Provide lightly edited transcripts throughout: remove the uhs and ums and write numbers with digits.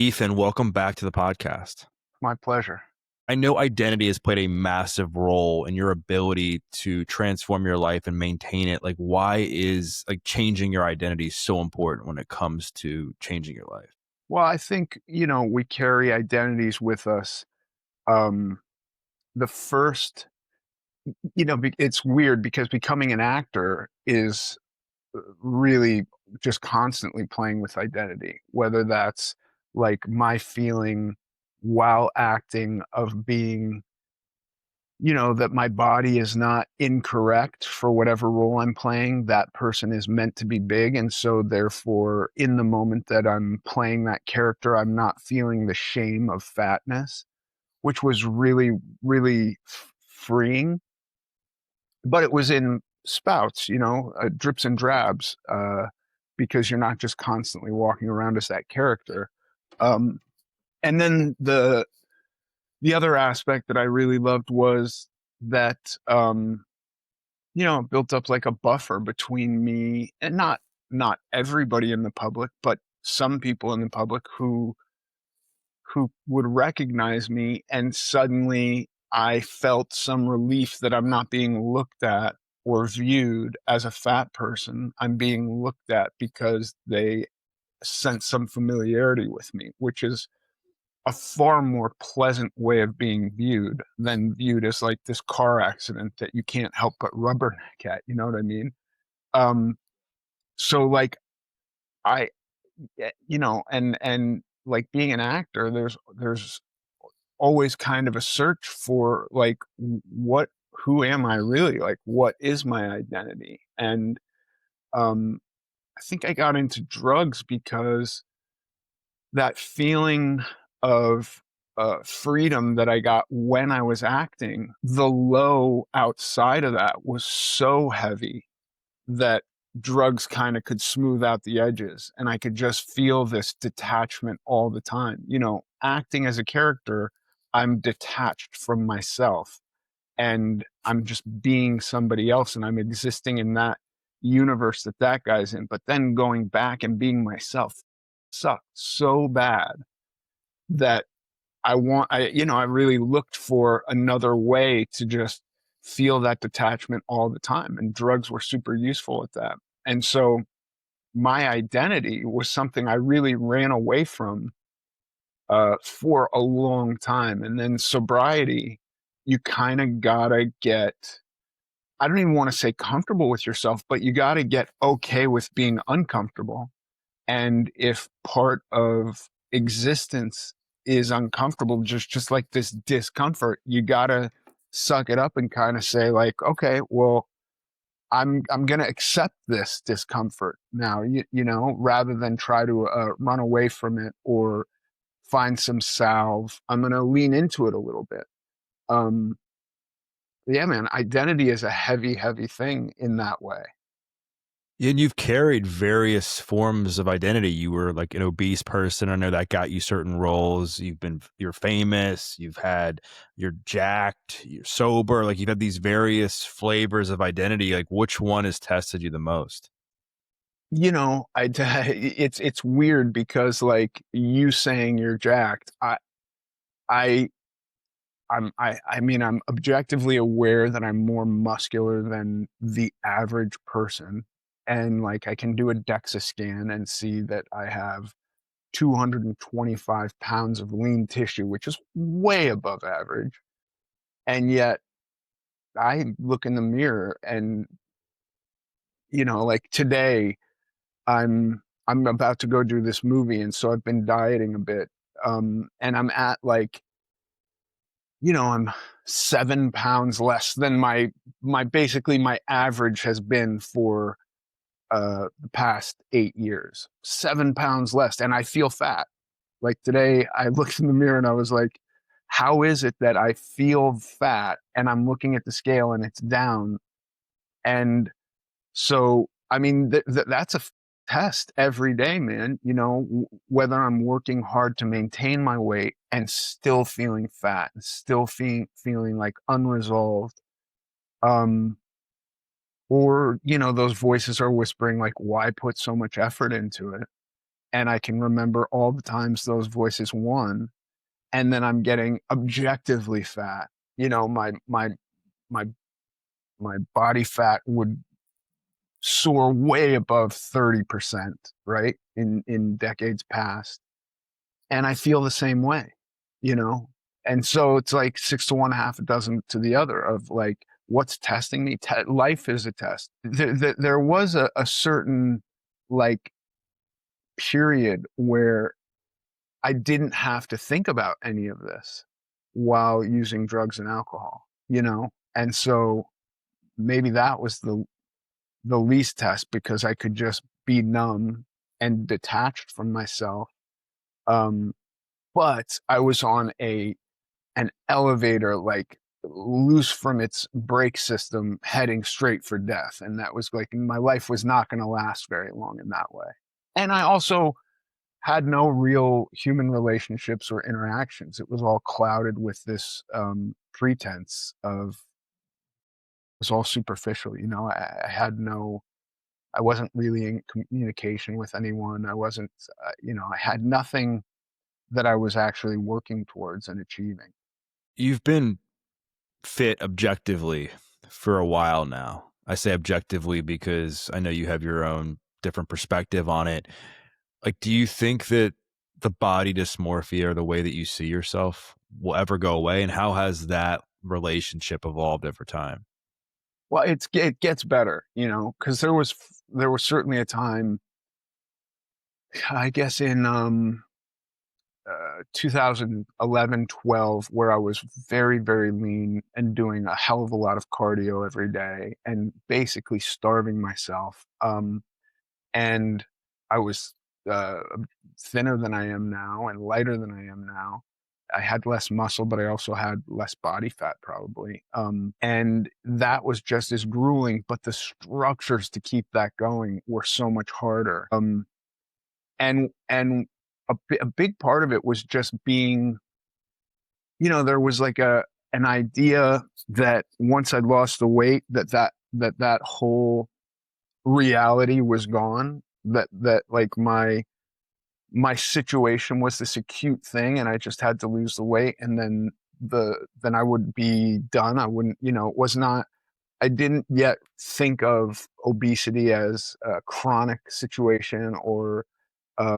Ethan, welcome back to the podcast. My pleasure. I know identity has played a massive role in your ability to transform your life and maintain it. Like, why is like changing your identity so important when it comes to changing your life? Well, I think, we carry identities with us. Um, the first, it's weird because becoming an actor is really just constantly playing with identity, whether that's like my feeling while acting of being, that my body is not incorrect for whatever role I'm playing. That person is meant to be big. And so, therefore, in the moment that I'm playing that character, I'm not feeling the shame of fatness, which was really, really freeing. But it was in spouts, drips and drabs, because you're not just constantly walking around as that character. Um, and then the other aspect that I really loved was that it built up like a buffer between me and not everybody in the public, but some people in the public who would recognize me, and suddenly I felt some relief that I'm not being looked at or viewed as a fat person. I'm being looked at because they sense some familiarity with me, which is a far more pleasant way of being viewed than viewed as like this car accident that you can't help but rubberneck at. You know what I mean? Um, so like I, and like being an actor, there's always kind of a search for like who am I really? Like, what is my identity? And I think I got into drugs because that feeling of freedom that I got when I was acting, the low outside of that was so heavy that drugs kind of could smooth out the edges. And I could just feel this detachment all the time. Acting as a character, I'm detached from myself and I'm just being somebody else and I'm existing in that universe that guy's in. But then going back and being myself sucked so bad that I really looked for another way to just feel that detachment all the time. And drugs were super useful at that. And so my identity was something I really ran away from for a long time. And then sobriety, you kind of gotta get, I don't even want to say comfortable with yourself, but you gotta get okay with being uncomfortable. And if part of existence is uncomfortable, just like this discomfort, you gotta suck it up and kind of say like, okay, well, I'm gonna accept this discomfort now, rather than try to run away from it or find some salve. I'm gonna lean into it a little bit. Um, yeah, man, identity is a heavy, heavy thing in that way. And you've carried various forms of identity. You were like an obese person. I know that got you certain roles. You're famous. You're jacked, you're sober. Like you've had these various flavors of identity. Like which one has tested you the most? It's weird because like you saying you're jacked, I I'm objectively aware that I'm more muscular than the average person. And like I can do a DEXA scan and see that I have 225 pounds of lean tissue, which is way above average. And yet I look in the mirror and, like today I'm about to go do this movie. And so I've been dieting a bit. And I'm at like, I'm 7 pounds less than my basically my average has been for the past 8 years. 7 pounds less, and I feel fat. Like today, I looked in the mirror and I was like, "How is it that I feel fat?" And I'm looking at the scale and it's down. And so, I mean, that's a test every day, man. Whether I'm working hard to maintain my weight and still feeling fat and still feeling like unresolved. Um, or, those voices are whispering like, why put so much effort into it? and I can remember all the times those voices won, and then I'm getting objectively fat. You know, my my body fat would soar way above 30%, right? In decades past. And I feel the same way, you know? And so it's like 6 to 1, half a dozen to the other of like, what's testing me? Life is a test. There was a certain like period where I didn't have to think about any of this while using drugs and alcohol, you know? And so maybe that was the least test because I could just be numb and detached from myself. Um, but I was on an elevator, like loose from its brake system, heading straight for death. And that was like, my life was not going to last very long in that way. And I also had no real human relationships or interactions. It was all clouded with this pretense of, it was all superficial. You know, I had no, I wasn't really in communication with anyone. I wasn't, you know, I had nothing that I was actually working towards and achieving. You've been fit objectively for a while now. I say objectively because I know you have your own different perspective on it. Like, do you think that the body dysmorphia or the way that you see yourself will ever go away? And how has that relationship evolved over time? Well, it gets better, you know, because there was certainly a time, I guess in 2011, 12, where I was very, very lean and doing a hell of a lot of cardio every day and basically starving myself. And I was uh, thinner than I am now and lighter than I am now. I had less muscle, but I also had less body fat probably. And that was just as grueling, but the structures to keep that going were so much harder. And a big part of it was just being, you know, there was like an idea that once I'd lost the weight, that whole reality was gone. That like my situation was this acute thing and I just had to lose the weight and then I would be done. I wouldn't, you know, it was not, I didn't yet think of obesity as a chronic situation or uh,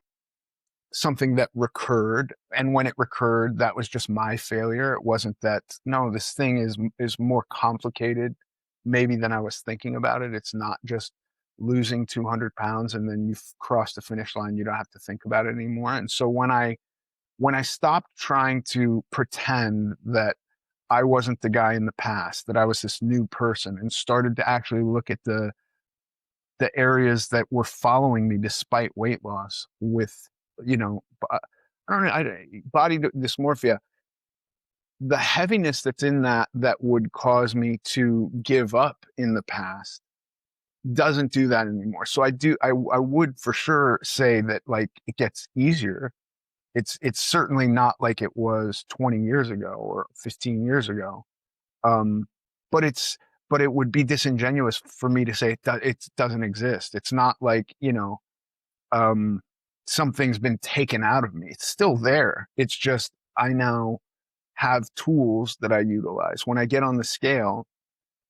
something that recurred. And when it recurred, that was just my failure. It wasn't that, no, this thing is more complicated maybe than I was thinking about it. It's not just losing 200 pounds and then you've crossed the finish line. You don't have to think about it anymore. And so when I stopped trying to pretend that I wasn't the guy in the past, that I was this new person and started to actually look at the areas that were following me despite weight loss with, you know, I don't know, body dysmorphia, the heaviness that's in that would cause me to give up in the past doesn't do that anymore. So I would for sure say that like it gets easier. It's certainly not like it was 20 years ago or 15 years ago. Um, but it's, but it would be disingenuous for me to say it doesn't exist. It's not like, you know, um, something's been taken out of me. It's still there. It's just, I now have tools that I utilize. When I get on the scale,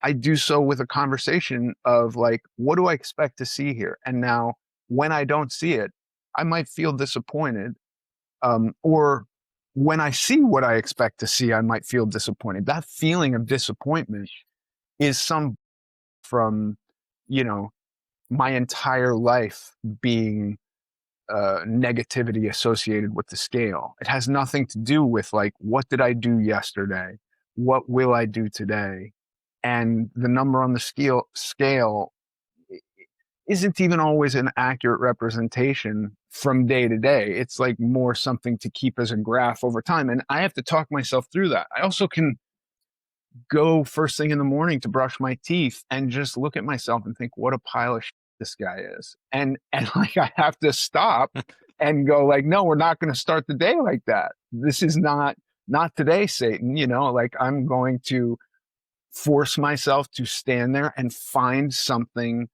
I do so with a conversation of like, what do I expect to see here? And now when I don't see it, I might feel disappointed. Or when I see what I expect to see, I might feel disappointed. That feeling of disappointment is some from, you know, my entire life being negativity associated with the scale. It has nothing to do with like, what did I do yesterday? What will I do today? And the number on the scale isn't even always an accurate representation from day to day. It's like more something to keep as a graph over time. And I have to talk myself through that. I also can go first thing in the morning to brush my teeth and just look at myself and think, what a pile of shit this guy is. And like, I have to stop and go like, no, we're not going to start the day like that. This is not today, Satan, you know, like I'm going to force myself to stand there and find something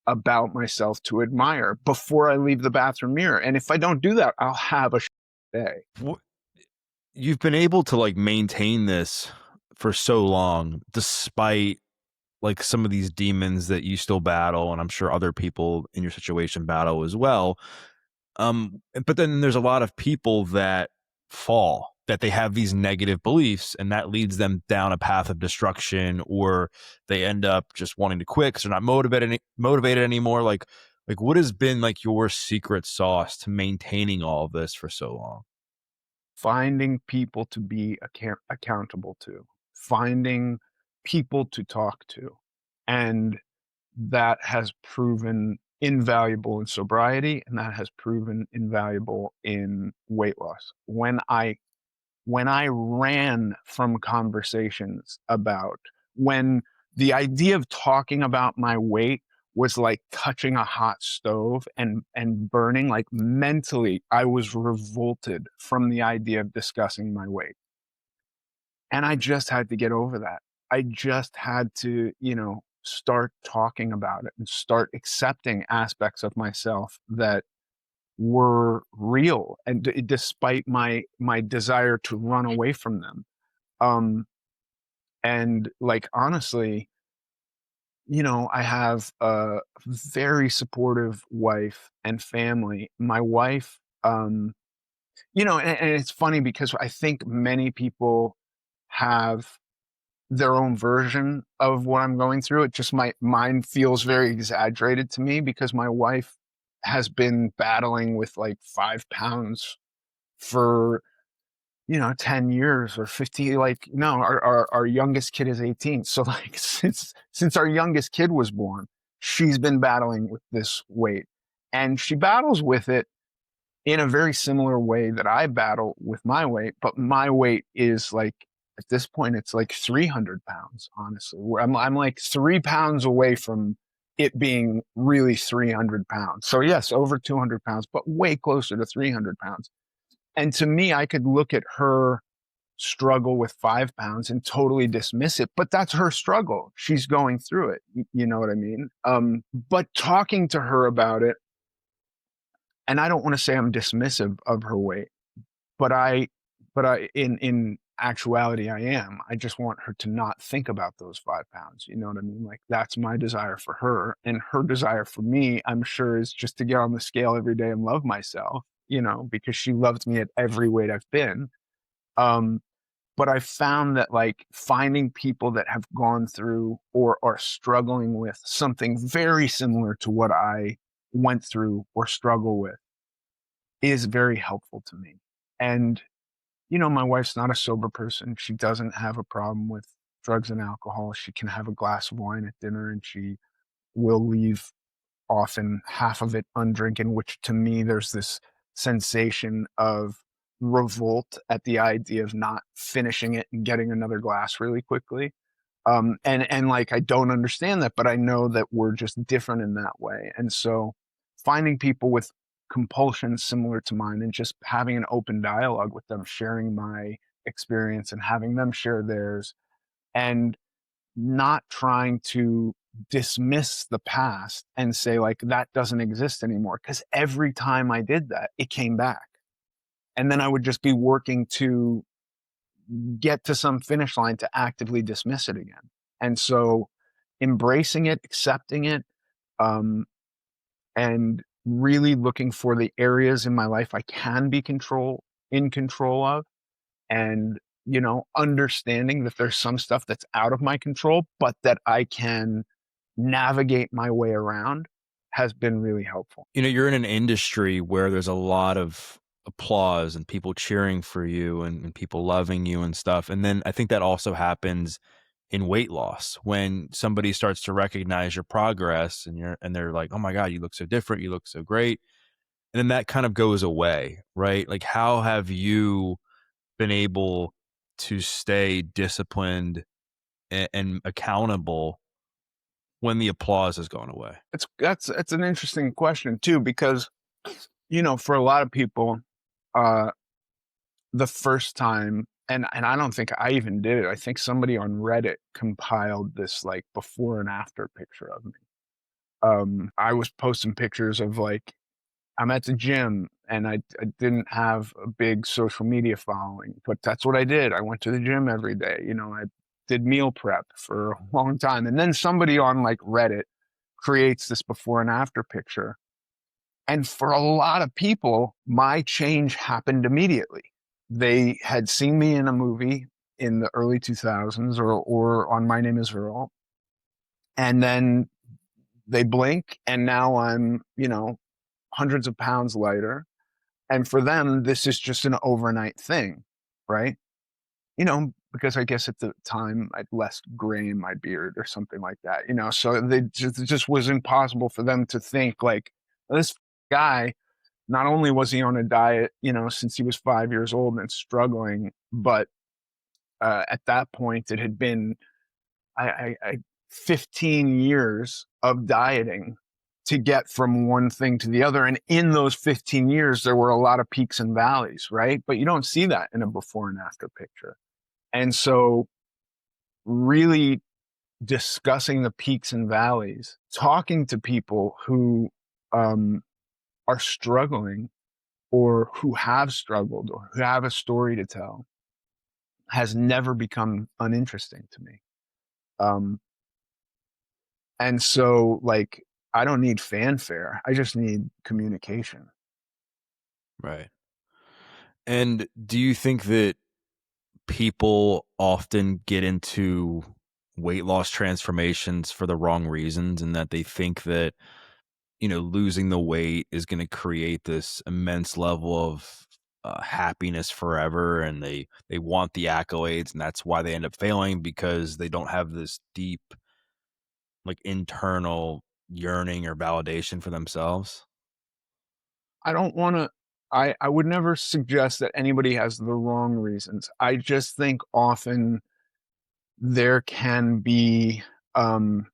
about myself to admire before I leave the bathroom mirror. And if I don't do that, I'll have a day. Wh- You've been able to like maintain this for so long, despite like some of these demons that you still battle, and I'm sure other people in your situation battle as well. But then there's a lot of people that fall, that they have these negative beliefs, and that leads them down a path of destruction, or they end up just wanting to quit because they're not motivated anymore. Like what has been like your secret sauce to maintaining all of this for so long? Finding people to be accountable to, finding people to talk to. And that has proven invaluable in sobriety, and that has proven invaluable in weight loss. When I ran from conversations about, when the idea of talking about my weight was like touching a hot stove and burning, like mentally, I was revolted from the idea of discussing my weight. And I just had to get over that. I just had to, start talking about it and start accepting aspects of myself that were real, and despite my desire to run away from them. Um, and like honestly, I have a very supportive wife and family. My wife, and it's funny because I think many people have their own version of what I'm going through. It just mine feels very exaggerated to me because my wife has been battling with like 5 pounds for 10 years or 50. Like, no, our youngest kid is 18. So like since our youngest kid was born, she's been battling with this weight. And she battles with it in a very similar way that I battle with my weight, but my weight is like, at this point, it's like 300 pounds, honestly. Where I'm like 3 pounds away from it being really 300 pounds. So yes, over 200 pounds, but way closer to 300 pounds. And to me, I could look at her struggle with 5 pounds and totally dismiss it, but that's her struggle. She's going through it. You know what I mean? But talking to her about it, and I don't want to say I'm dismissive of her weight, but in actuality, I am. I just want her to not think about those 5 pounds. You know what I mean? Like that's my desire for her, and her desire for me, I'm sure, is just to get on the scale every day and love myself. Because she loved me at every weight I've been. Um, but I found that like finding people that have gone through or are struggling with something very similar to what I went through or struggle with is very helpful to me. And my wife's not a sober person. She doesn't have a problem with drugs and alcohol. She can have a glass of wine at dinner and she will leave often half of it undrinking, which to me, there's this sensation of revolt at the idea of not finishing it and getting another glass really quickly. And like, I don't understand that, but I know that we're just different in that way. And so finding people with compulsions similar to mine and just having an open dialogue with them, sharing my experience and having them share theirs, and not trying to dismiss the past and say like that doesn't exist anymore. Cause every time I did that, it came back. And then I would just be working to get to some finish line to actively dismiss it again. And so embracing it, accepting it, um, and really looking for the areas in my life I can be in control of, and understanding that there's some stuff that's out of my control, but that I can navigate my way around, has been really helpful. You're in an industry where there's a lot of applause and people cheering for you and people loving you and stuff. And then I think that also happens in weight loss when somebody starts to recognize your progress and they're like, "Oh my God, you look so different. You look so great." And then that kind of goes away, right? Like how have you been able to stay disciplined and accountable when the applause has gone away? That's an interesting question too, because for a lot of people, uh, the first time, and I don't think I even did it. I think somebody on Reddit compiled this like before and after picture of me. I was posting pictures of like I'm at the gym and I didn't have a big social media following, but that's what I did. I went to the gym every day. You know, I did meal prep for a long time. And then somebody on like Reddit creates this before and after picture. And for a lot of people, my change happened immediately. They had seen me in a movie in the early 2000s or on My Name Is Earl. And then they blink and now I'm, you know, hundreds of pounds lighter. And for them, this is just an overnight thing, right? You know, because I guess at the time I'd less gray in my beard or something like that, you know, so it just was impossible for them to think like this guy, not only was he on a diet, you know, since he was 5 years old and struggling, but at that point it had been I 15 years of dieting to get from one thing to the other. And in those 15 years, there were a lot of peaks and valleys, right? But you don't see that in a before and after picture. And so, really discussing the peaks and valleys, talking to people who um, are struggling or who have struggled or who have a story to tell has never become uninteresting to me. Um, And so, like, I don't need fanfare. I just need communication. Right. And do you think that people often get into weight loss transformations for the wrong reasons and that they think that, losing the weight is going to create this immense level of happiness forever, and they want the accolades, and that's why they end up failing because they don't have this deep, like, internal yearning or validation for themselves? I don't want to, I would never suggest that anybody has the wrong reasons. I just think often there can be um,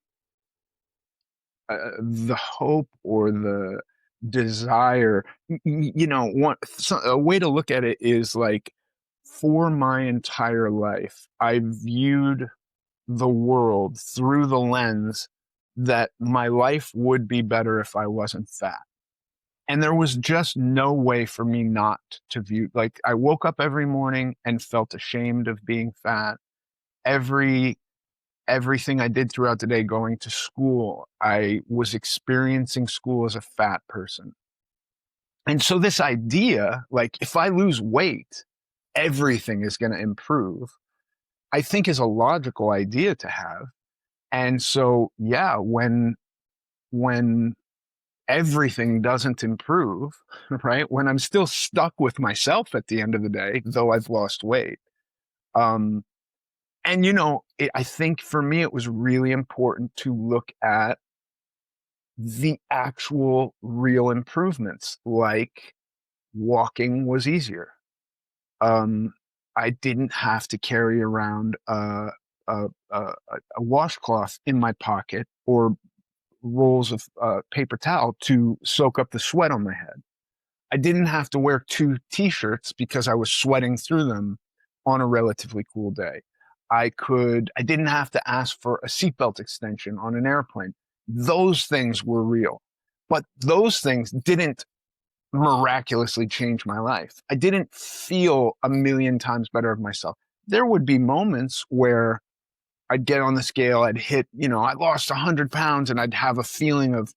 the hope or the desire. You know, a way to look at it is like for my entire life, I viewed the world through the lens that my life would be better if I wasn't fat. And there was just no way for me not to view, like, I woke up every morning and felt ashamed of being fat. Every everything I did throughout the day going to school, I was experiencing school as a fat person. And so this idea, like if I lose weight, everything is going to improve, I think is a logical idea to have. And so, yeah, when everything doesn't improve, right? When I'm still stuck with myself at the end of the day, though I've lost weight. Um, and you know, I think for me, it was really important to look at the actual real improvements, like walking was easier. Um, I didn't have to carry around a washcloth in my pocket or rolls of paper towel to soak up the sweat on my head. I didn't have to wear two t-shirts because I was sweating through them on a relatively cool day. I didn't have to ask for a seatbelt extension on an airplane. Those things were real, but those things didn't miraculously change my life. I didn't feel a million times better of myself. There would be moments where I'd get on the scale, I'd hit, you know, I lost 100 pounds and I'd have a feeling of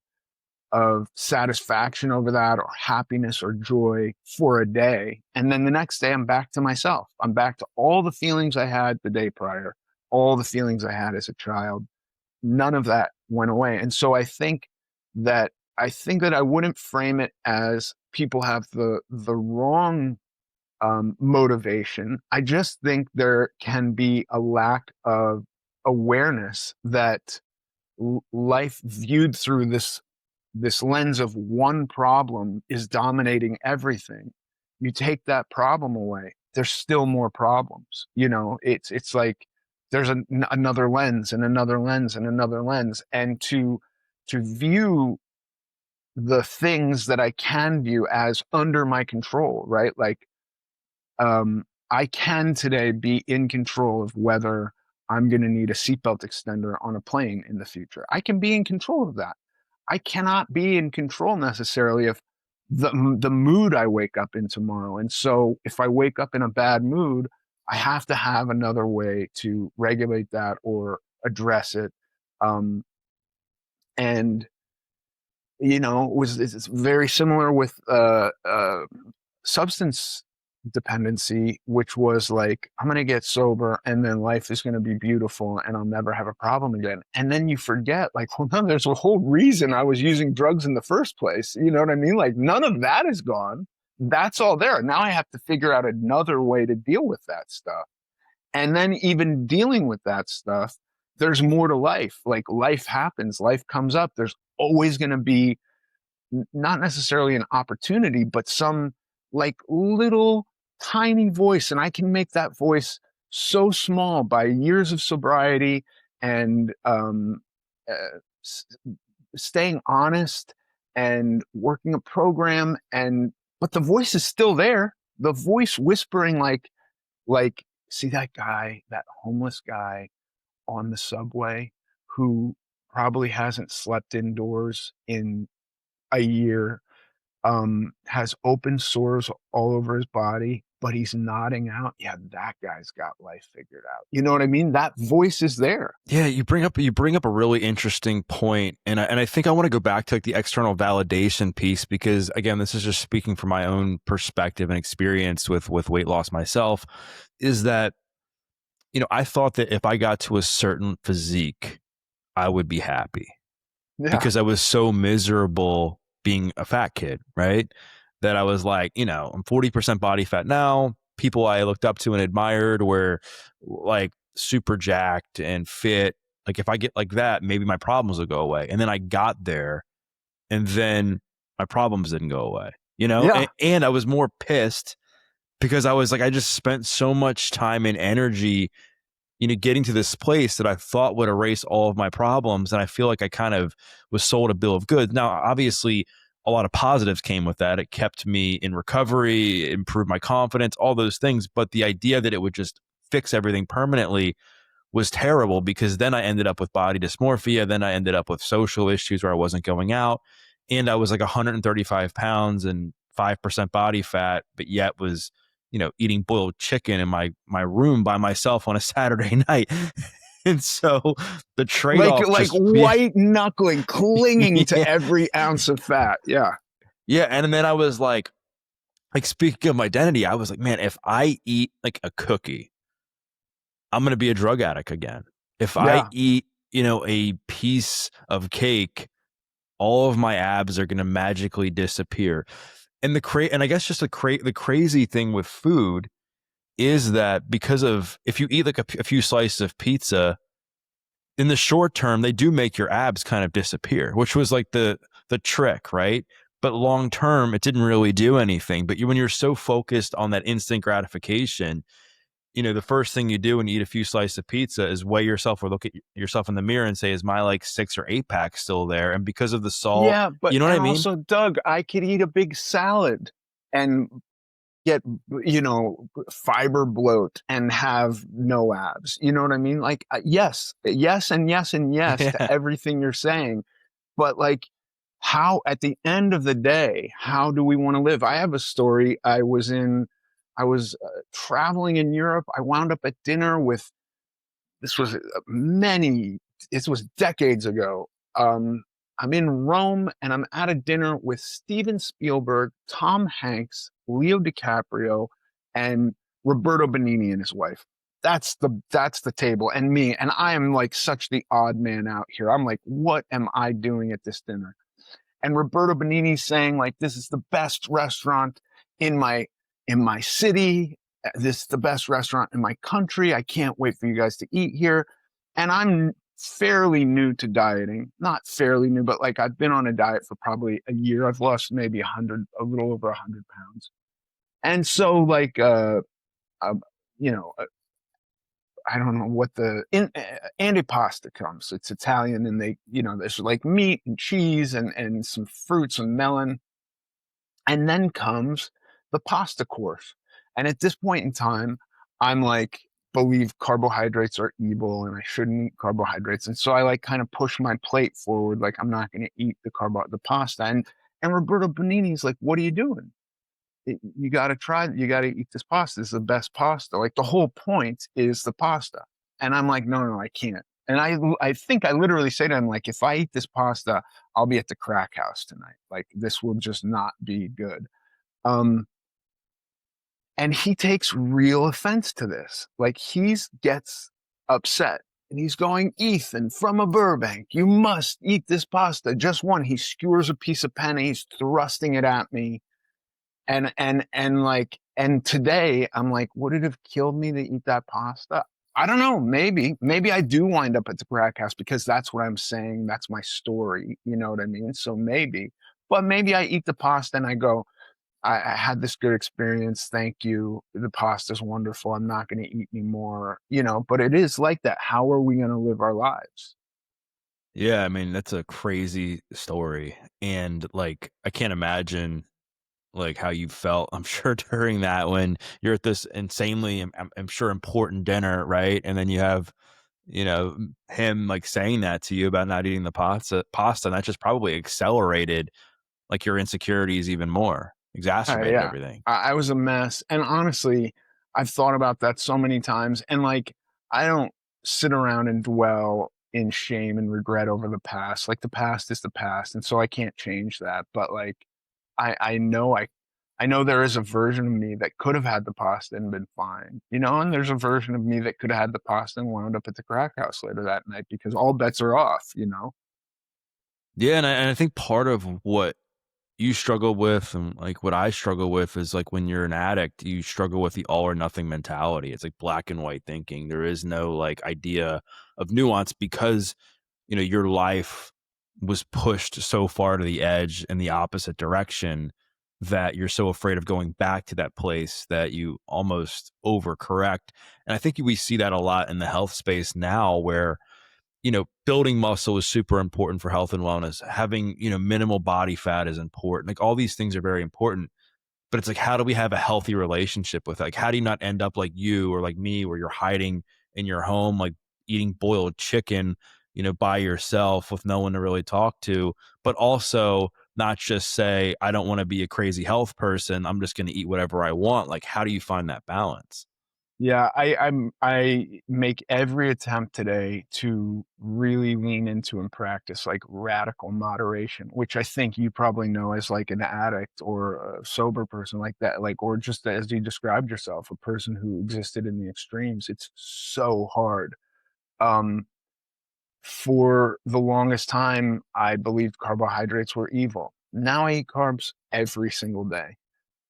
satisfaction over that or happiness or joy for a day. And then the next day I'm back to myself. I'm back to all the feelings I had the day prior, all the feelings I had as a child. None of that went away. And so I think that I wouldn't frame it as people have the wrong motivation. I just think there can be a lack of awareness that life viewed through this lens of one problem is dominating everything. You take that problem away, there's still more problems. You know, it's like there's another lens and another lens and another lens, and to view the things that I can view as under my control, right? Like I can today be in control of whether I'm going to need a seatbelt extender on a plane in the future. I can be in control of that. I cannot be in control necessarily of the mood I wake up in tomorrow. And so if I wake up in a bad mood, I have to have another way to regulate that or address it. Um, and it's very similar with substance dependency, which was like, I'm going to get sober and then life is going to be beautiful and I'll never have a problem again. And then you forget, like, well, no, there's a whole reason I was using drugs in the first place. You know what I mean? Like, none of that is gone. That's all there. Now I have to figure out another way to deal with that stuff. And then even dealing with that stuff, there's more to life. Like, life happens, life comes up. There's always going to be not necessarily an opportunity, but some like little tiny voice. And I can make that voice so small by years of sobriety and uh, staying honest and working a program. But the voice is still there. The voice whispering like, see that guy, that homeless guy on the subway who probably hasn't slept indoors in a year, has open sores all over his body, but he's nodding out. Yeah, that guy's got life figured out. You know what I mean? That voice is there. Yeah, you bring up a really interesting point, and I think I want to go back to like the external validation piece because again, this is just speaking from my own perspective and experience with weight loss myself. Is that I thought that if I got to a certain physique, I would be happy Yeah. because I was so miserable being a fat kid, right? That I was like, I'm 40% body fat now. People I looked up to and admired were like super jacked and fit. Like if I get like that, maybe my problems will go away. And then I got there and then my problems didn't go away, Yeah. and I was more pissed because I was like, I just spent so much time and energy getting to this place that I thought would erase all of my problems. And I feel like I kind of was sold a bill of goods. Now, obviously, a lot of positives came with that. It kept me in recovery, it improved my confidence, all those things. But the idea that it would just fix everything permanently was terrible because then I ended up with body dysmorphia. Then I ended up with social issues where I wasn't going out. And I was like 135 pounds and 5% body fat, but yet was, eating boiled chicken in my room by myself on a Saturday night. And so the trade Like off like just, yeah, white knuckling, clinging to yeah, every ounce of fat. Yeah. yeah. And then I was like speaking of my identity, I was like, man, if I eat like a cookie, I'm going to be a drug addict again. If I Yeah. eat, a piece of cake, all of my abs are going to magically disappear. And and I guess just the crazy thing with food is that because of if you eat like a few slices of pizza in the short term, they do make your abs kind of disappear, which was like the trick, right? But long term, it didn't really do anything. But when you're so focused on that instant gratification, the first thing you do when you eat a few slices of pizza is weigh yourself or look at yourself in the mirror and say, is my like 6 or 8 pack still there? And because of the salt, Yeah. But, you know what and I mean? also, Doug, I could eat a big salad and get, fiber bloat and have no abs. You know what I mean? Like, yes, yes, and yes, and yes to Yeah. everything you're saying. But like, how at the end of the day, how do we want to live? I have a story. I was traveling in Europe. I wound up at dinner with, this was many, this was decades ago. Um, I'm in Rome and I'm at a dinner with Steven Spielberg, Tom Hanks, Leo DiCaprio, and Roberto Benigni and his wife. That's the table and me. And I am like such the odd man out here. I'm like, what am I doing at this dinner? And Roberto Benigni saying like, this is the best restaurant in my city. This is the best restaurant in my country. I can't wait for you guys to eat here. And I'm fairly new to dieting, not fairly new, but like I've been on a diet for probably a year. I've lost maybe a little over 100 pounds. And so like, uh you know, I don't know what antipasta comes. It's Italian, and there's like meat and cheese and some fruits and melon, and then comes the pasta course. And at this point in time, I'm like, believe carbohydrates are evil and I shouldn't eat carbohydrates. And so I like kind of push my plate forward, like I'm not going to eat the pasta. And Roberto Benigni's like, what are you doing? You got to try, you got to eat this pasta. This is the best pasta. Like the whole point is the pasta. And I'm like, no, I can't. And I think I literally say to him, like, if I eat this pasta, I'll be at the crack house tonight. Like this will just not be good. Um, and he takes real offense to this. Like he's gets upset and he's going, Ethan from a Burbank, you must eat this pasta. Just one. He skewers a piece of penny, he's thrusting it at me. And today I'm like, would it have killed me to eat that pasta? I don't know. Maybe I do wind up at the crack house because that's what I'm saying. That's my story. You know what I mean? So maybe, but maybe I eat the pasta and I go, I had this good experience. Thank you. The pasta's wonderful. I'm not going to eat anymore, you know, but it is like that. How are we going to live our lives? Yeah, I mean, that's a crazy story, and, like, I can't imagine, like, how you felt, I'm sure, during that when you're at this insanely, I'm sure, important dinner, right? And then you have, him, like, saying that to you about not eating the pasta, and that just probably accelerated, like, your insecurities even more, exacerbated Yeah, everything. I was a mess. And honestly, I've thought about that so many times. And like, I don't sit around and dwell in shame and regret over the past. Like the past is the past. And so I can't change that. But like, I know there is a version of me that could have had the pasta and been fine, you know, and there's a version of me that could have had the pasta and wound up at the crack house later that night because all bets are off, you know? Yeah, and I think part of what you struggle with and like what I struggle with is like when you're an addict, you struggle with the all or nothing mentality. It's like black and white thinking. There is no like idea of nuance because, your life was pushed so far to the edge in the opposite direction that you're so afraid of going back to that place that you almost overcorrect. And I think we see that a lot in the health space now where building muscle is super important for health and wellness. Having, minimal body fat is important. Like all these things are very important. But it's like, how do we have a healthy relationship with it? Like, how do you not end up like you or like me, where you're hiding in your home, like eating boiled chicken, by yourself with no one to really talk to, but also not just say, I don't want to be a crazy health person. I'm just going to eat whatever I want. Like, how do you find that balance? Yeah, I make every attempt today to really lean into and practice like radical moderation, which I think you probably know as like an addict or a sober person like that, like or just as you described yourself, a person who existed in the extremes. It's so hard. Um, for the longest time, I believed carbohydrates were evil. Now I eat carbs every single day.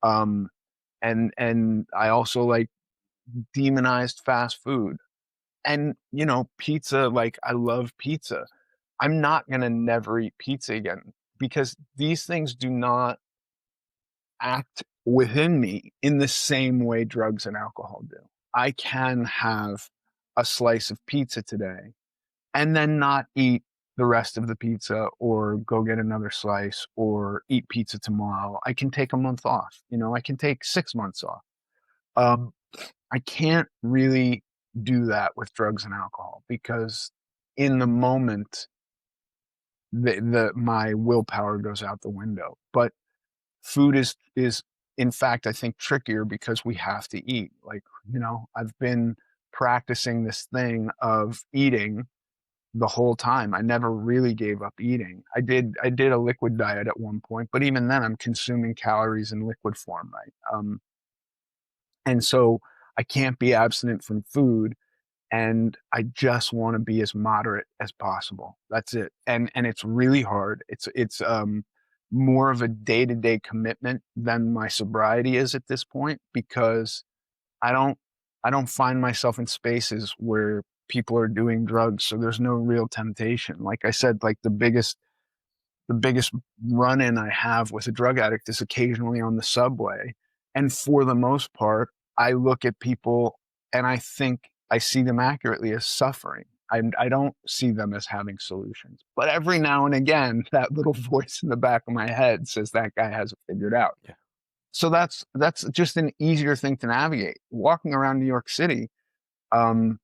Um, and I also like demonized fast food. And, you know, pizza, like I love pizza. I'm not going to never eat pizza again because these things do not act within me in the same way drugs and alcohol do. I can have a slice of pizza today and then not eat the rest of the pizza or go get another slice or eat pizza tomorrow. I can take a month off. You know, I can take 6 months off. Um, I can't really do that with drugs and alcohol because in the moment, the my willpower goes out the window. But food is in fact I think trickier because we have to eat. Like, you know, I've been practicing this thing of eating the whole time. I never really gave up eating. I did a liquid diet at one point, but even then I'm consuming calories in liquid form, right? And so I can't be abstinent from food and I just want to be as moderate as possible. That's it. And it's really hard. It's more of a day-to-day commitment than my sobriety is at this point because I don't I don't find myself in spaces where people are doing drugs, so there's no real temptation. Like I said, like the biggest run-in I have with a drug addict is occasionally on the subway. And for the most part, I look at people and I think I see them accurately as suffering. I don't see them as having solutions. But every now and again, that little voice in the back of my head says that guy has it figured out. Yeah. So that's just an easier thing to navigate. Walking around New York City, Um,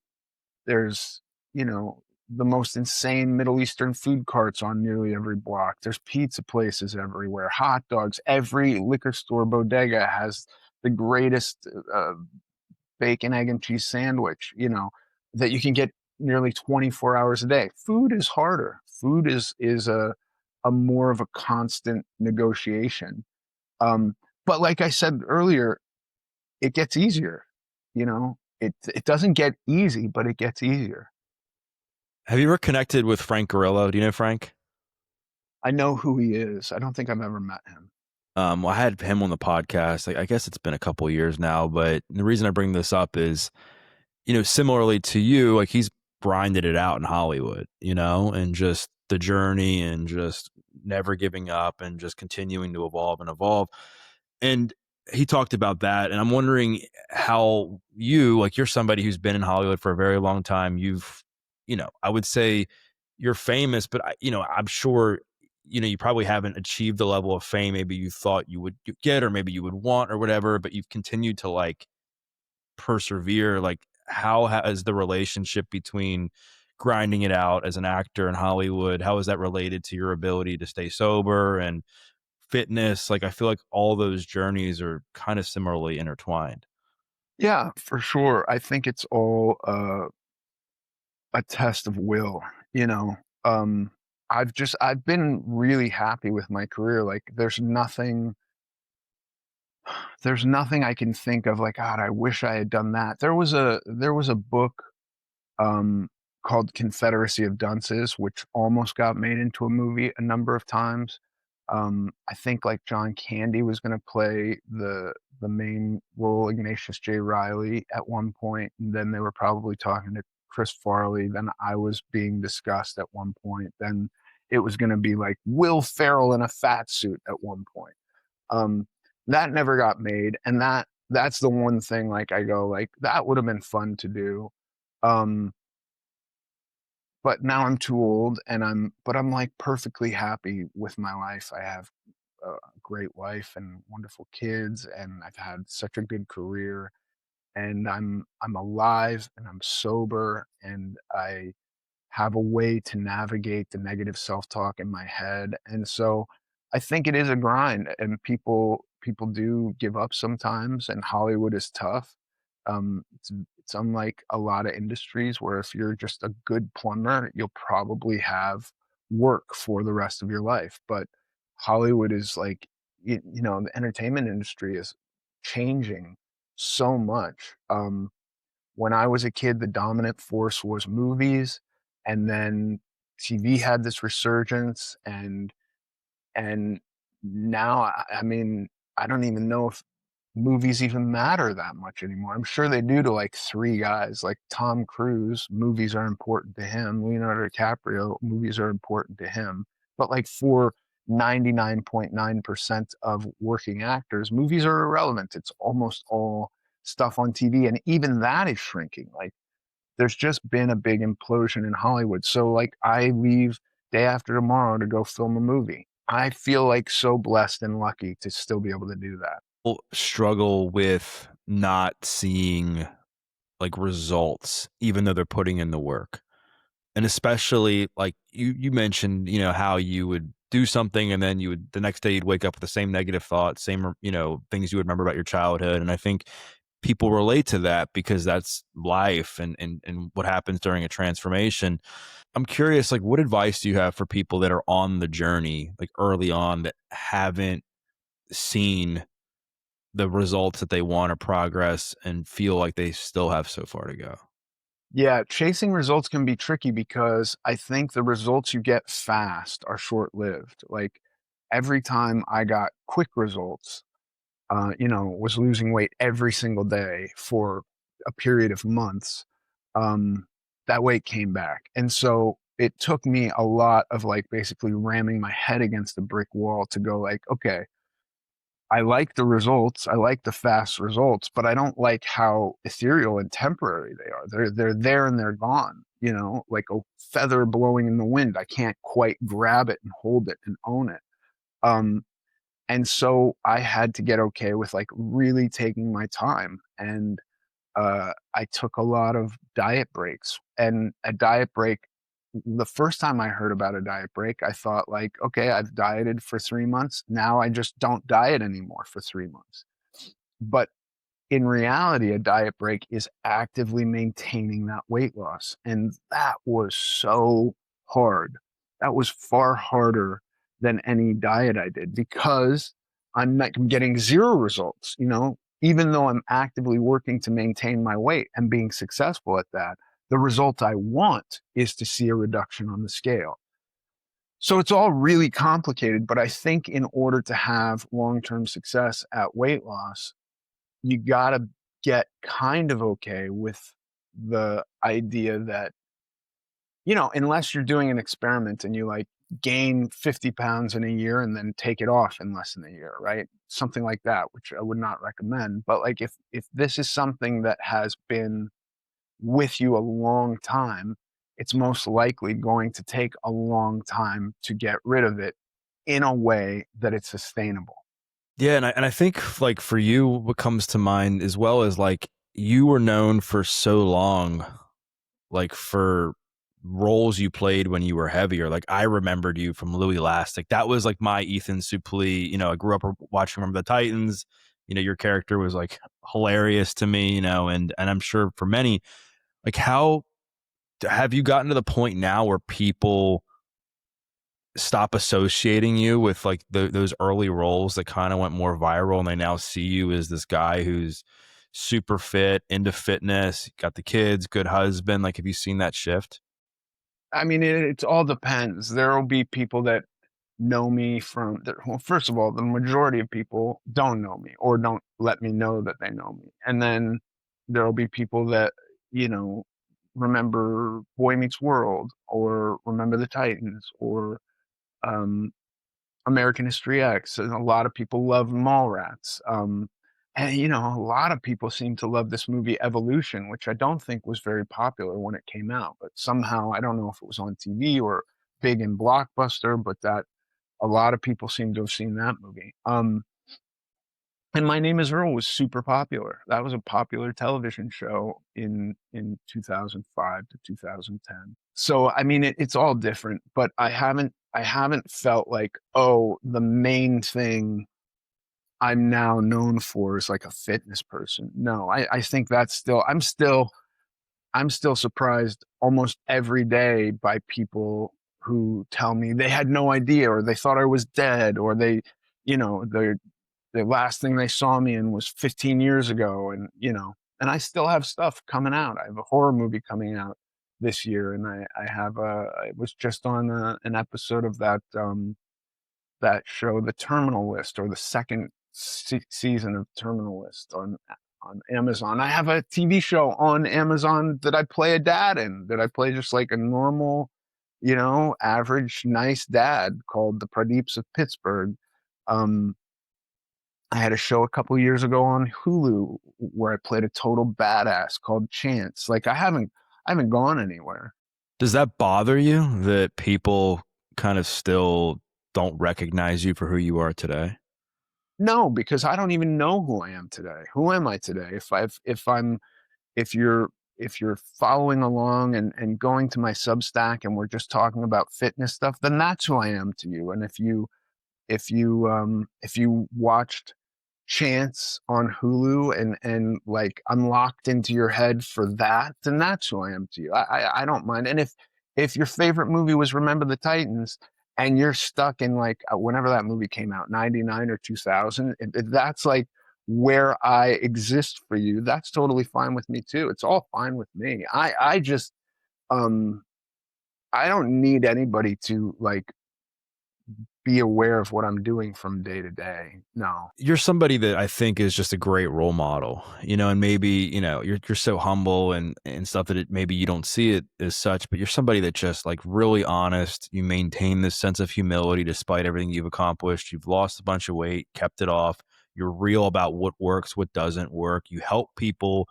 there's, you know, the most insane Middle Eastern food carts on nearly every block. There's pizza places everywhere, hot dogs. Every liquor store bodega has the greatest bacon, egg, and cheese sandwich, that you can get nearly 24 hours a day. Food is harder. Food is a more of a constant negotiation. Um, but like I said earlier, it gets easier. It doesn't get easy, but it gets easier. Have you ever connected with Frank Grillo? Do you know Frank? I know who he is. I don't think I've ever met him. Well, I had him on the podcast. Like, I guess it's been a couple years now, but the reason I bring this up is, similarly to you, like he's grinded it out in Hollywood, and just the journey and just never giving up and just continuing to evolve and evolve. And he talked about that. And I'm wondering how you, like, you're somebody who's been in Hollywood for a very long time. I would say you're famous, but I'm sure, you probably haven't achieved the level of fame maybe you thought you would get, or maybe you would want or whatever, but you've continued to like persevere. Like, how has the relationship between grinding it out as an actor in Hollywood, how is that related to your ability to stay sober and fitness? Like, I feel like all those journeys are kind of similarly intertwined. Yeah, for sure. I think it's all a test of will, you know. Um, I've been really happy with my career. Like there's nothing I can think of like, God, I wish I had done that. There was a book um called Confederacy of Dunces, which almost got made into a movie a number of times. I think like John Candy was going to play the main role, Ignatius J. Riley, at one point, and then they were probably talking to Chris Farley. Then I was being discussed at one point. Then it was going to be like Will Ferrell in a fat suit at one point. Um, that never got made, and that's the one thing like I go like that would have been fun to do. Um, but now I'm too old, and I'm like perfectly happy with my life. I have a great wife and wonderful kids, and I've had such a good career, and I'm alive and I'm sober, and I have a way to navigate the negative self-talk in my head. And so I think it is a grind, and people do give up sometimes, and Hollywood is tough. It's unlike a lot of industries where if you're just a good plumber, you'll probably have work for the rest of your life. But Hollywood is like, the entertainment industry is changing so much. When I was a kid, the dominant force was movies, and then TV had this resurgence, and now, I mean, I don't even know if movies even matter that much anymore. I'm sure they do to like three guys, like Tom Cruise. Movies are important to him. Leonardo DiCaprio, movies are important to him. But like for 99.9% of working actors, movies are irrelevant. It's almost all stuff on TV, and even that is shrinking. Like there's just been a big implosion in Hollywood. So like I leave day after tomorrow to go film a movie. I feel like so blessed and lucky to still be able to do that. People struggle with not seeing like results, even though they're putting in the work. And especially like you mentioned, how you would do something and then you would the next day you'd wake up with the same negative thoughts, same, things you would remember about your childhood. And I think people relate to that because that's life and what happens during a transformation. I'm curious, like, what advice do you have for people that are on the journey, like early on, that haven't seen the results that they want or progress and feel like they still have so far to go? Yeah, chasing results can be tricky because I think the results you get fast are short-lived. Like every time I got quick results, was losing weight every single day for a period of months, um, that weight came back. And so it took me a lot of like basically ramming my head against a brick wall to go like, okay, I like the results, I like the fast results, but I don't like how ethereal and temporary they are. They're there and they're gone, like a feather blowing in the wind. I can't quite grab it and hold it and own it. Um, and so I had to get okay with like really taking my time. And I took a lot of diet breaks. And a diet break, the first time I heard about a diet break, I thought like, okay, I've dieted for 3 months. Now I just don't diet anymore for 3 months. But in reality, a diet break is actively maintaining that weight loss. And that was so hard. That was far harder than any diet I did because I'm not getting zero results, even though I'm actively working to maintain my weight and being successful at that. The result I want is to see a reduction on the scale. So it's all really complicated, but I think in order to have long term success at weight loss, you got to get kind of okay with the idea that, unless you're doing an experiment and you like gain 50 pounds in a year and then take it off in less than a year, right? Something like that, which I would not recommend. But like if this is something that has been with you a long time, it's most likely going to take a long time to get rid of it in a way that it's sustainable. Yeah, and I think like for you, what comes to mind as well is like you were known for so long, like for roles you played when you were heavier. Like I remembered you from Louis Lastic. That was like my Ethan Suplee. I grew up watching Remember the Titans. Your character was like hilarious to me. And I'm sure for many, like how have you gotten to the point now where people stop associating you with like those early roles that kind of went more viral and they now see you as this guy who's super fit, into fitness, got the kids, good husband? Like, have you seen that shift? I mean, it all depends. There will be people that know me well, first of all, the majority of people don't know me or don't let me know that they know me. And then there'll be people that, you know, remember Boy Meets World or remember the Titans or um, American History X. And a lot of people love Mallrats. And, a lot of people seem to love this movie Evolution, which I don't think was very popular when it came out. But somehow, I don't know if it was on TV or big in Blockbuster, but that a lot of people seem to have seen that movie. And My Name Is Earl was super popular. That was a popular television show in 2005 to 2010. So I mean, it's all different, but I haven't felt like, oh, the main thing I'm now known for is like a fitness person. No, I think that's I'm still surprised almost every day by people who tell me they had no idea or they thought I was dead or the last thing they saw me in was 15 years ago. And I still have stuff coming out. I have a horror movie coming out this year. And I was just on an episode of that show, The Terminal List, or the second season of Terminal List on Amazon. I have a TV show on Amazon that I play a dad in, that I play just like a normal, average, nice dad called The Pradeeps of Pittsburgh. Um, I had a show a couple years ago on Hulu where I played a total badass called Chance. Like I haven't gone anywhere. Does that bother you that people kind of still don't recognize you for who you are today? No, because I don't even know who I am today. Who am I today? If you're following along and going to my Substack and we're just talking about fitness stuff, then that's who I am to you. And if you watched Chance on Hulu and like unlocked into your head for that, then that's who I am to you. I don't mind. And if your favorite movie was Remember the Titans and you're stuck in like whenever that movie came out, 99 or 2000, if that's like where I exist for you, that's totally fine with me too. It's all fine with me. I just um I don't need anybody to like be aware of what I'm doing from day to day. No. You're somebody that I think is just a great role model, and maybe, you're so humble and stuff that maybe you don't see it as such, but you're somebody that just like really honest. You maintain this sense of humility despite everything you've accomplished. You've lost a bunch of weight, kept it off. You're real about what works, what doesn't work. You help people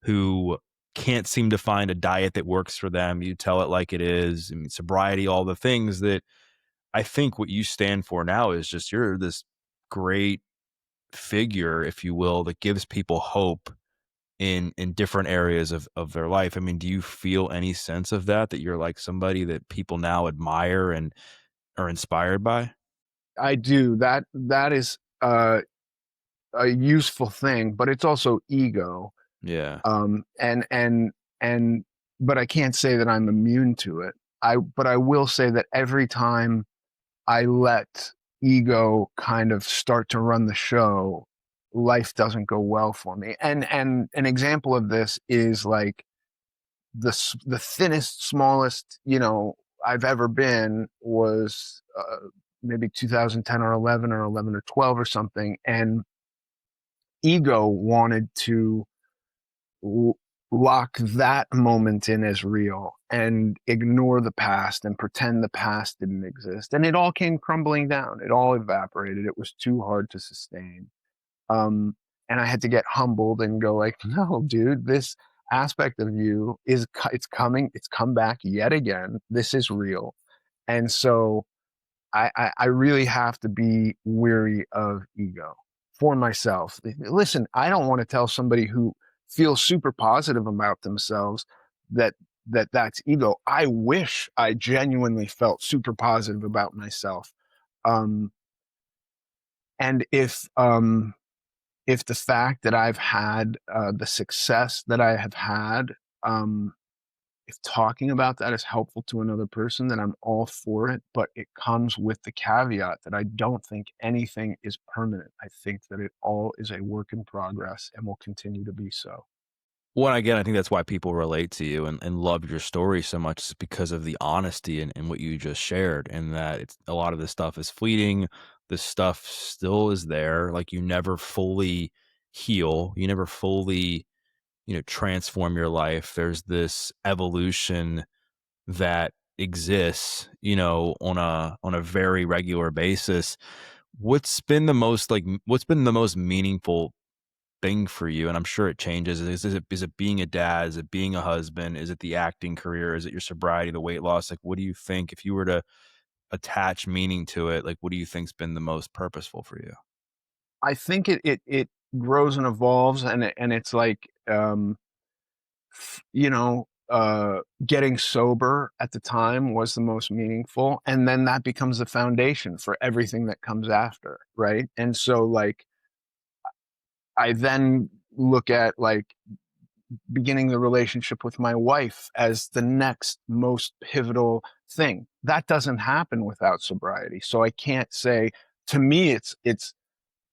who can't seem to find a diet that works for them. You tell it like it is. I mean, sobriety, all the things that I think what you stand for now is just you're this great figure, if you will, that gives people hope in different areas of their life. I mean, do you feel any sense of that, that you're like somebody that people now admire and are inspired by? I do. That is a useful thing, but it's also ego. Yeah. And but I can't say that I'm immune to it. But I will say that every time I let ego kind of start to run the show, life doesn't go well for me. And an example of this is like the thinnest, smallest, I've ever been was maybe 2010 or 11 or 11 or 12 or something. And ego wanted to lock that moment in as real and ignore the past and pretend the past didn't exist. And it all came crumbling down. It all evaporated. It was too hard to sustain. Um, and I had to get humbled and go like, no, dude, this aspect of you it's coming, it's come back yet again. This is real. And so I really have to be weary of ego for myself. Listen, I don't want to tell somebody who feels super positive about themselves that that's ego. I wish I genuinely felt super positive about myself. Um, and if the fact that I've had the success that I have had, um, if talking about that is helpful to another person, then I'm all for it. But it comes with the caveat that I don't think anything is permanent. I think that it all is a work in progress and will continue to be so. Well, again, I think that's why people relate to you and love your story so much, is because of the honesty and what you just shared, and that it's a lot of this stuff is fleeting. This stuff still is there. Like, you never fully heal. You never fully, transform your life. There's this evolution that exists, on a very regular basis. What's been the most meaningful thing for you? And I'm sure it changes. Is it being a dad? Is it being a husband? Is it the acting career? Is it your sobriety, the weight loss? Like, what do you think, if you were to attach meaning to it, like, what do you think's been the most purposeful for you? I think it grows and evolves, and it's like getting sober at the time was the most meaningful, and then that becomes the foundation for everything that comes after, right? And so like I then look at like beginning the relationship with my wife as the next most pivotal thing. That doesn't happen without sobriety. So I can't say, to me it's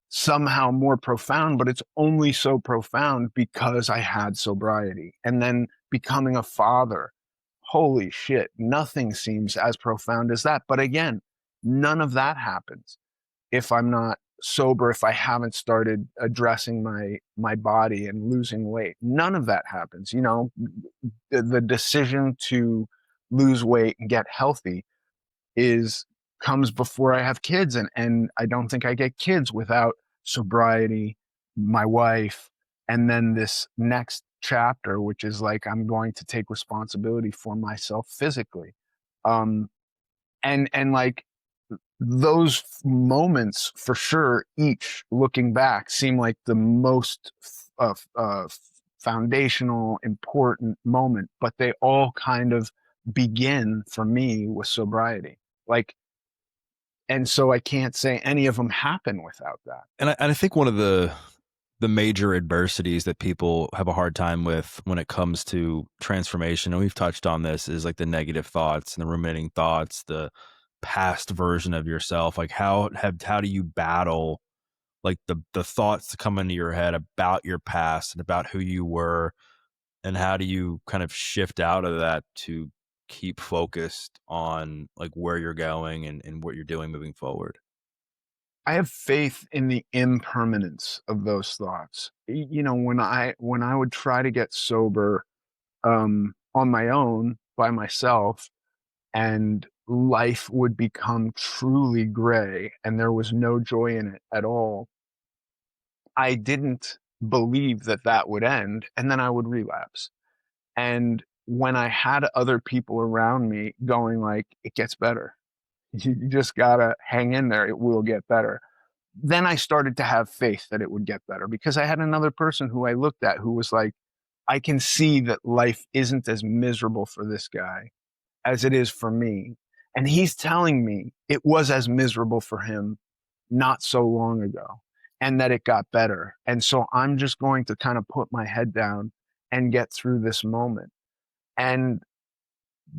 somehow more profound, but it's only so profound because I had sobriety. And then becoming a father, holy shit, nothing seems as profound as that. But again, none of that happens if I'm not sober, if I haven't started addressing my body and losing weight. None of that happens. The decision to lose weight and get healthy is comes before I have kids, and I don't think I get kids without sobriety, my wife, and then this next chapter, which is like I'm going to take responsibility for myself physically. Um, and like those moments for sure, each looking back, seem like the most foundational, important moment, but they all kind of begin for me with sobriety. Like, and so I can't say any of them happen without that. And I think one of the major adversities that people have a hard time with when it comes to transformation, and we've touched on this, is like the negative thoughts and the ruminating thoughts, the past version of yourself. Like, how do you battle like the thoughts that come into your head about your past and about who you were, and how do you kind of shift out of that to keep focused on like where you're going and what you're doing moving forward? I have faith in the impermanence of those thoughts. When I would try to get sober on my own by myself, and life would become truly gray and there was no joy in it at all, I didn't believe that that would end, and then I would relapse. And when I had other people around me going like, it gets better. You just gotta hang in there. It will get better. then I started to have faith that it would get better, because I had another person who I looked at who was like, I can see that life isn't as miserable for this guy as it is for me. And he's telling me it was as miserable for him not so long ago, and that it got better. And so I'm just going to kind of put my head down and get through this moment. And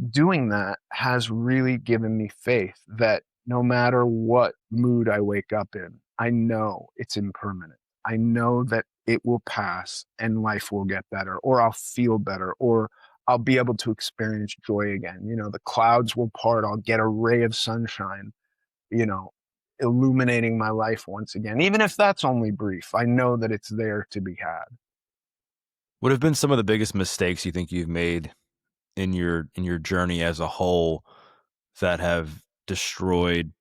doing that has really given me faith that no matter what mood I wake up in, I know it's impermanent. I know that it will pass and life will get better, or I'll feel better, or I'll be able to experience joy again. You know, the clouds will part, I'll get a ray of sunshine, you know, illuminating my life once again. Even if that's only brief, I know that it's there to be had. What have been some of the biggest mistakes you think you've made in your journey as a whole that have destroyed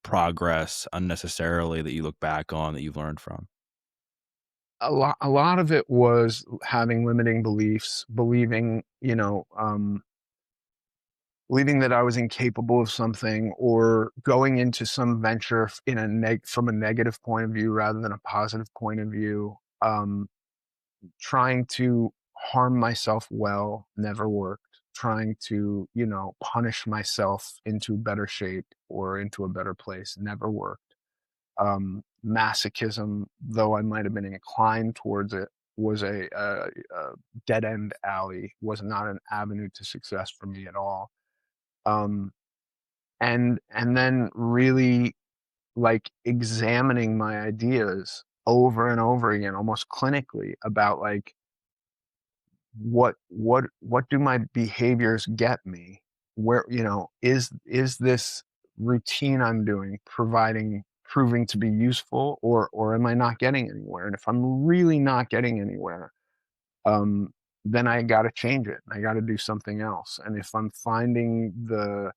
progress unnecessarily that you look back on that you've learned from? A lot of it was having limiting beliefs, believing, believing that I was incapable of something, or going into some venture from a negative point of view rather than a positive point of view. Trying to harm myself well never worked. Trying to, punish myself into better shape or into a better place never worked. Masochism, though I might have been inclined towards it, was a dead end alley, was not an avenue to success for me at all. Um, and then really, like, examining my ideas over and over again, almost clinically, about like, what do my behaviors get me? Where, is this routine I'm doing proving to be useful, or am I not getting anywhere? And if I'm really not getting anywhere, um, then I got to change it. I got to do something else. And if I'm finding the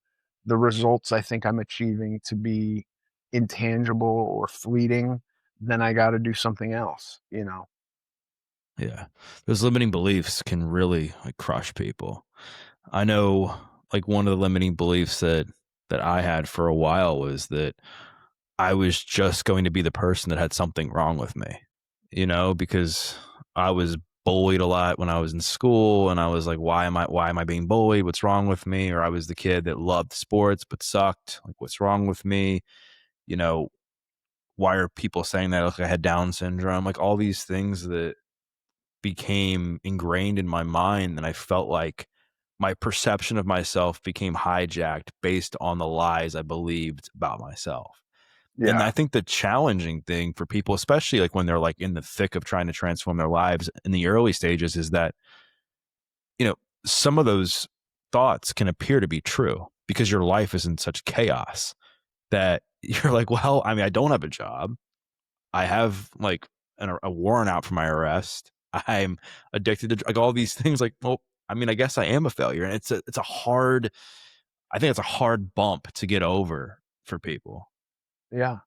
results I think I'm achieving to be intangible or fleeting, then I got to do something else, you know. Yeah. Those limiting beliefs can really like crush people. I know like one of the limiting beliefs that I had for a while was that I was just going to be the person that had something wrong with me, because I was bullied a lot when I was in school and I was like, why am I being bullied? What's wrong with me? Or I was the kid that loved sports but sucked. Like, what's wrong with me? You know, why are people saying that like I had Down syndrome? Like all these things that became ingrained in my mind, and I felt like my perception of myself became hijacked based on the lies I believed about myself. And I Yeah. think the challenging thing for people, especially like when they're like in the thick of trying to transform their lives in the early stages, is that, you know, some of those thoughts can appear to be true because your life is in such chaos that you're like, well, I mean, I don't have a job. I have like a warrant out for my arrest. I'm addicted to like all these things. Like, well, I mean, I guess I am a failure, and it's a hard. I think it's a hard bump to get over for people. Yeah.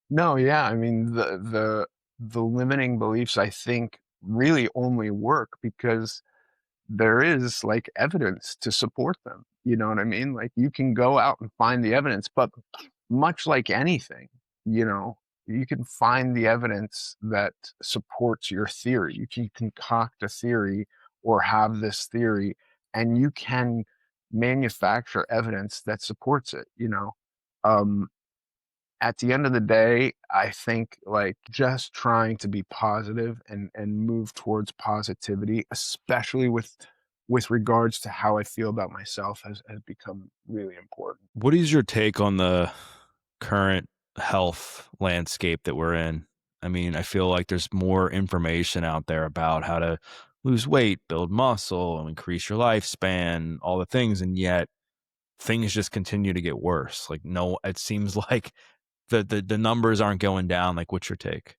No, yeah. I mean, the limiting beliefs, I think, really only work because there is like evidence to support them. You know what I mean? Like, you can go out and find the evidence, but much like anything, you know, you can find the evidence that supports your theory. You can concoct a theory or have this theory, and you can manufacture evidence that supports it, you know. Um, at the end of the day, I think like just trying to be positive and move towards positivity, especially with regards to how I feel about myself, has become really important. What is your take on the current health landscape that we're in? I mean, I feel like there's more information out there about how to lose weight, build muscle, increase your lifespan, all the things, and yet things just continue to get worse. Like, no, it seems like the numbers aren't going down. Like, what's your take?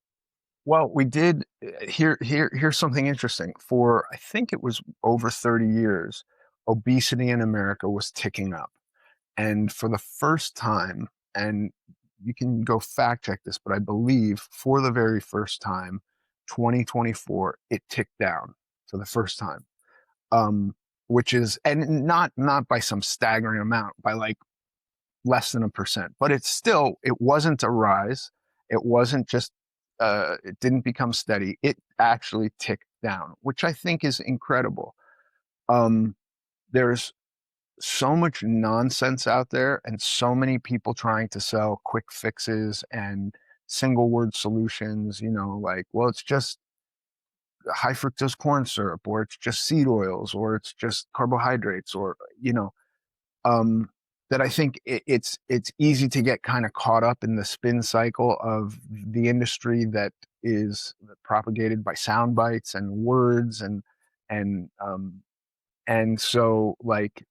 Well, we did here's something interesting. For I think it was over 30 years, obesity in America was ticking up. And for the first time, and you can go fact check this, but I believe for the very first time, 2024, it ticked down for the first time. Which is, and not by some staggering amount, by like less than a percent, but it wasn't a rise. It wasn't just, it didn't become steady. It actually ticked down, which I think is incredible. Um, there's so much nonsense out there and so many people trying to sell quick fixes and single word solutions, like, well, it's just high fructose corn syrup, or it's just seed oils, or it's just carbohydrates, or, um, that I think it's easy to get kind of caught up in the spin cycle of the industry that is propagated by sound bites and words and and so like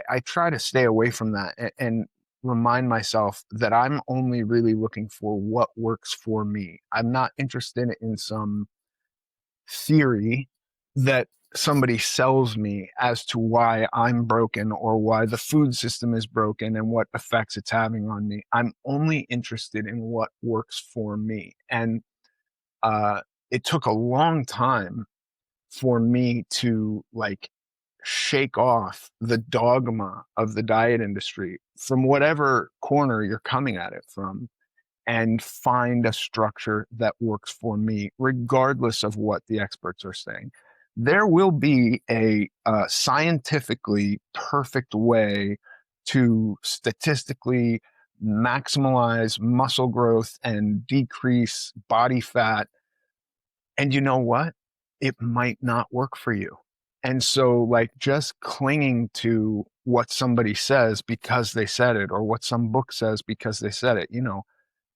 I try to stay away from that and remind myself that I'm only really looking for what works for me. I'm not interested in some theory that somebody sells me as to why I'm broken or why the food system is broken and what effects it's having on me. I'm only interested in what works for me. And uh, it took a long time for me to like shake off the dogma of the diet industry from whatever corner you're coming at it from and find a structure that works for me, regardless of what the experts are saying. There will be a scientifically perfect way to statistically maximize muscle growth and decrease body fat. And you know what? It might not work for you. And so, like, just clinging to what somebody says because they said it, or what some book says because they said it,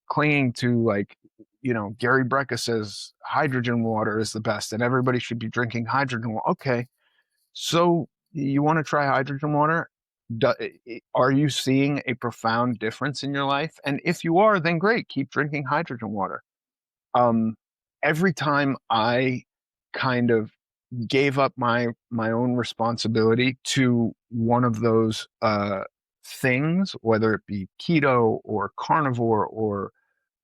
clinging to like, Gary Brecka says hydrogen water is the best and everybody should be drinking hydrogen water. Okay, so you want to try hydrogen water? Do, are you seeing a profound difference in your life? And if you are, then great, keep drinking hydrogen water. Um, every time I kind of gave up my own responsibility to one of those things, whether it be keto or carnivore or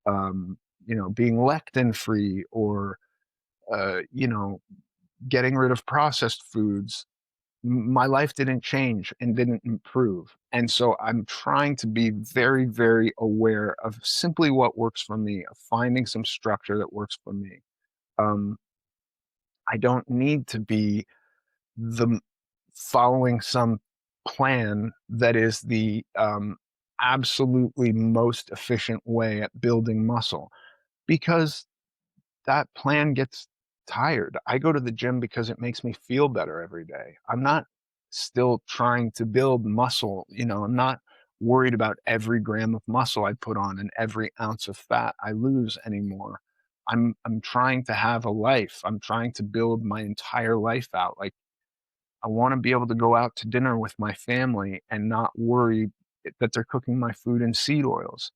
um, being lectin free or, getting rid of processed foods, my life didn't change and didn't improve. And so I'm trying to be very, very aware of simply what works for me, of finding some structure that works for me. Um, I don't need to be the following some plan that is the absolutely most efficient way at building muscle because that plan gets tired. I go to the gym because it makes me feel better every day. I'm not still trying to build muscle. I'm not worried about every gram of muscle I put on and every ounce of fat I lose anymore. I'm trying to have a life. I'm trying to build my entire life out. Like I want to be able to go out to dinner with my family and not worry that they're cooking my food in seed oils.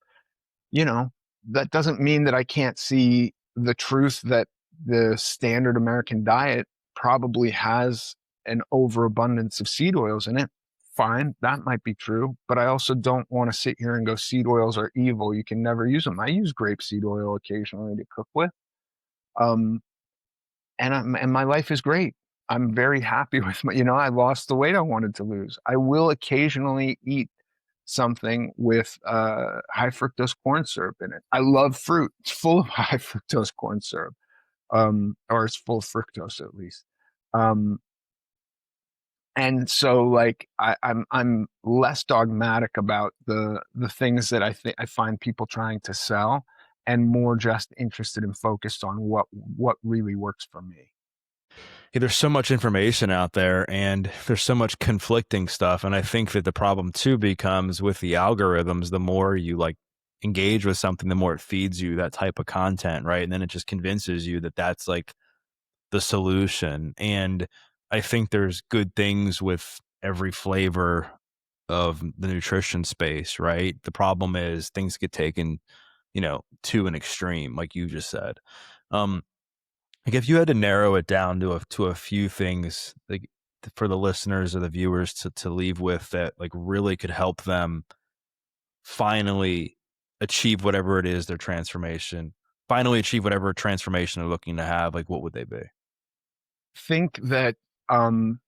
you know, that doesn't mean that I can't see the truth that the standard American diet probably has an overabundance of seed oils in it. Fine, that might be true, but I also don't want to sit here and go seed oils are evil. You can never use them. I use grapeseed oil occasionally to cook with, um, and my life is great. I'm very happy with my. I lost the weight I wanted to lose. I will occasionally eat something with high fructose corn syrup in it. I love fruit. It's full of high fructose corn syrup, or it's full of fructose at least. Um, and so, like, I'm less dogmatic about the things that I find people trying to sell, and more just interested and focused on what really works for me. Yeah, there's so much information out there and there's so much conflicting stuff. And I think that the problem too becomes with the algorithms, the more you like engage with something, the more it feeds you that type of content, right? And then it just convinces you that that's like the solution. And I think there's good things with every flavor of the nutrition space, right? The problem is things get taken, to an extreme, like you just said. Um, like if you had to narrow it down to a few things, like for the listeners or the viewers to leave with that like really could help them finally achieve whatever it is their transformation, finally achieve whatever transformation they're looking to have, like what would they be? Think that um,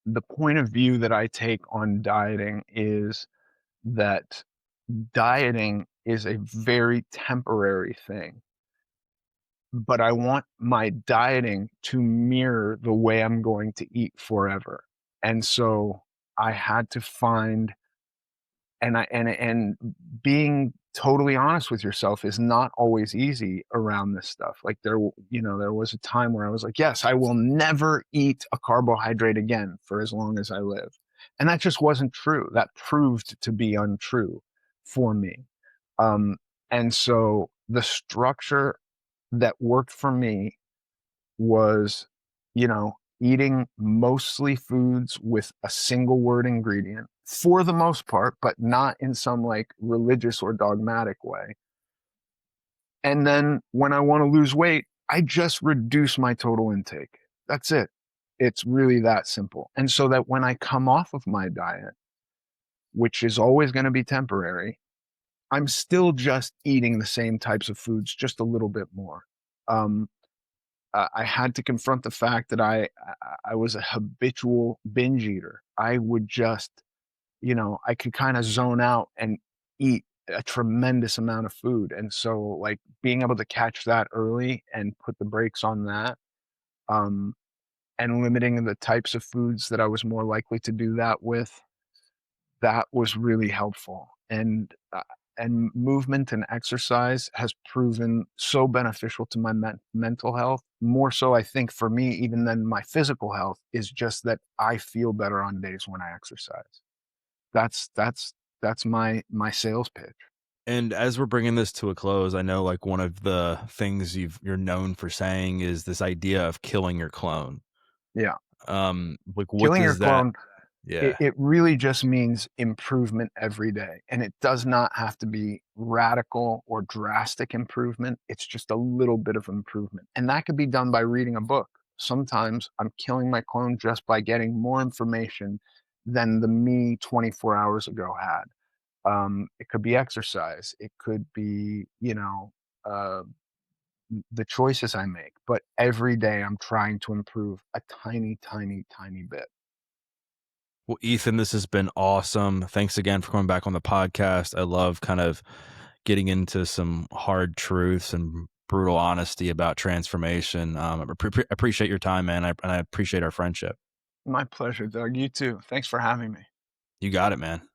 the point of view that I take on dieting is that dieting is a very temporary thing, but I want my dieting to mirror the way I'm going to eat forever. And so I had to find and being totally honest with yourself is not always easy around this stuff. Like there was a time where I was like, yes, I will never eat a carbohydrate again for as long as I live. And that just wasn't true. That proved to be untrue for me. Um, and so the structure that worked for me was, eating mostly foods with a single word ingredient for the most part, but not in some like religious or dogmatic way. And then when I want to lose weight, I just reduce my total intake. That's it. It's really that simple. And so that when I come off of my diet, which is always going to be temporary, I'm still just eating the same types of foods, just a little bit more. Um, I had to confront the fact that I was a habitual binge eater. I would just, I could kind of zone out and eat a tremendous amount of food. And so like being able to catch that early and put the brakes on that, um, and limiting the types of foods that I was more likely to do that with, that was really helpful. And movement and exercise has proven so beneficial to my mental health. More so, I think, for me, even than my physical health, is just that I feel better on days when I exercise. That's my sales pitch. And as we're bringing this to a close, I know like one of the things you're known for saying is this idea of killing your clone. Yeah, Like what killing your does that clone. It, yeah. it really just means improvement every day. And it does not have to be radical or drastic improvement. It's just a little bit of improvement. And that could be done by reading a book. Sometimes I'm killing my clone just by getting more information than the me 24 hours ago had. It could be exercise. It could be, uh, the choices I make. But every day I'm trying to improve a tiny, tiny, tiny bit. Well, Ethan, this has been awesome. Thanks again for coming back on the podcast. I love kind of getting into some hard truths and brutal honesty about transformation. Appreciate your time, man. And I appreciate our friendship. My pleasure, Doug. You too. Thanks for having me. You got it, man.